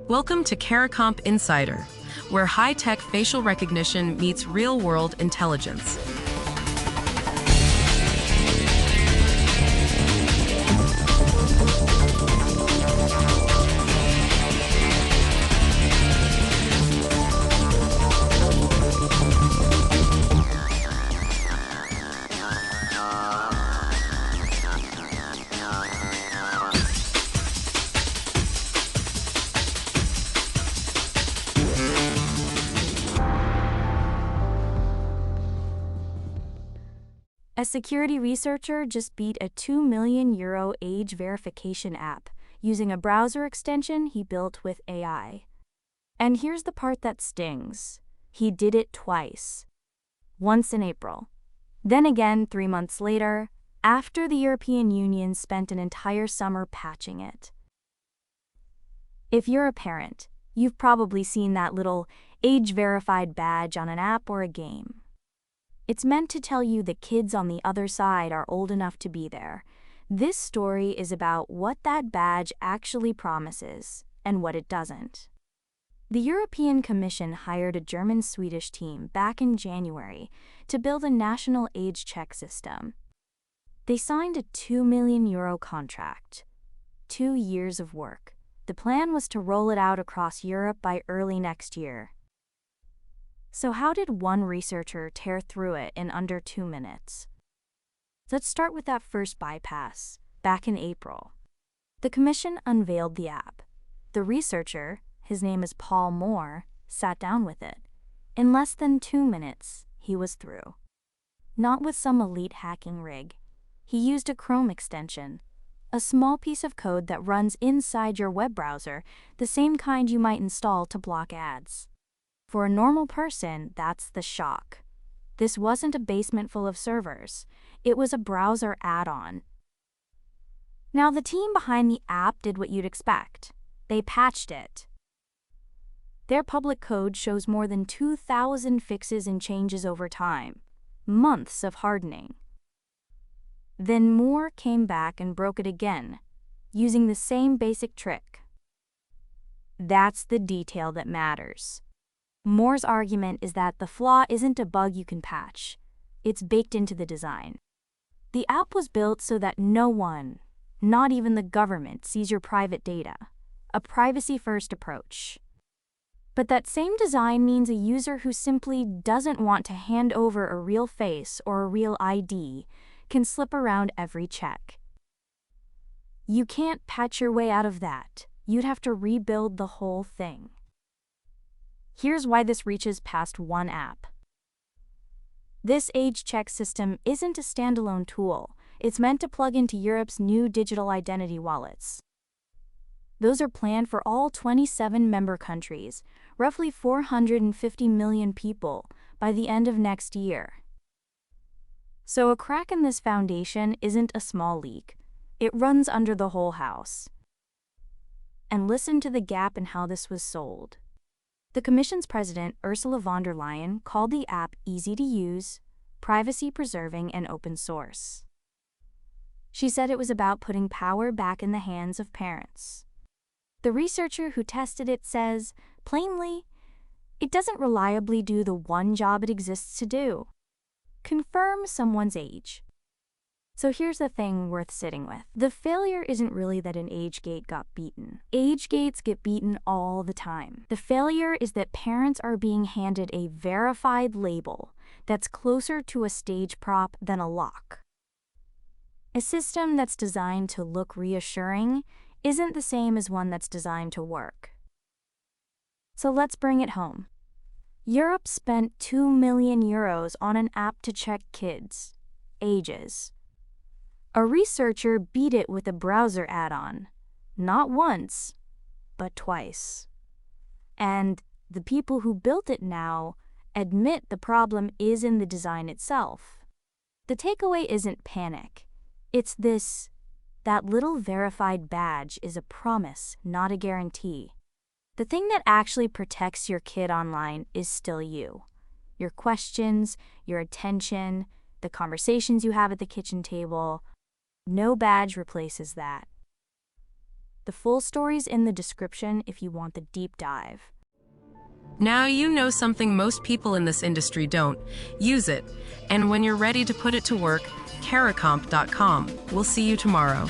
Welcome to Caricomp Insider, where high-tech facial recognition meets real-world intelligence. A security researcher just beat a €2 million age verification app using a browser extension he built with AI. And here's the part that stings. He did it twice. Once in April, then again 3 months later, after the European Union spent an entire summer patching it. If you're a parent, you've probably seen that little age-verified badge on an app or a game. It's meant to tell you the kids on the other side are old enough to be there. This story is about what that badge actually promises and what it doesn't. The European Commission hired a German-Swedish team back in January to build a national age check system. They signed a €2 million contract. 2 years of work. The plan was to roll it out across Europe by early next year. So how did one researcher tear through it in under 2 minutes? Let's start with that first bypass, back in April. The Commission unveiled the app. The researcher, his name is Paul Moore, sat down with it. In less than 2 minutes, he was through. Not with some elite hacking rig. He used a Chrome extension, a small piece of code that runs inside your web browser, the same kind you might install to block ads. For a normal person, that's the shock. This wasn't a basement full of servers. It was a browser add-on. Now, the team behind the app did what you'd expect. They patched it. Their public code shows more than 2,000 fixes and changes over time. Months of hardening. Then Moore came back and broke it again, using the same basic trick. That's the detail that matters. Moore's argument is that the flaw isn't a bug you can patch. It's baked into the design. The app was built so that no one, not even the government, sees your private data. A privacy-first approach. But that same design means a user who simply doesn't want to hand over a real face or a real ID can slip around every check. You can't patch your way out of that. You'd have to rebuild the whole thing. Here's why this reaches past one app. This age check system isn't a standalone tool. It's meant to plug into Europe's new digital identity wallets. Those are planned for all 27 member countries, roughly 450 million people, by the end of next year. So a crack in this foundation isn't a small leak. It runs under the whole house. And listen to the gap in how this was sold. The Commission's president, Ursula von der Leyen, called the app easy to use, privacy-preserving, and open source. She said it was about putting power back in the hands of parents. The researcher who tested it says, plainly, it doesn't reliably do the one job it exists to do: confirm someone's age. So here's the thing worth sitting with. The failure isn't really that an age gate got beaten. Age gates get beaten all the time. The failure is that parents are being handed a verified label that's closer to a stage prop than a lock. A system that's designed to look reassuring isn't the same as one that's designed to work. So let's bring it home. Europe spent €2 million on an app to check kids' ages. A researcher beat it with a browser add-on, not once, but twice. And the people who built it now admit the problem is in the design itself. The takeaway isn't panic. It's this: that little verified badge is a promise, not a guarantee. The thing that actually protects your kid online is still you. Your questions, your attention, the conversations you have at the kitchen table. No badge replaces that. The full story's in the description if you want the deep dive. Now you know something most people in this industry don't. Use it. And when you're ready to put it to work, Caracomp.com. We'll see you tomorrow.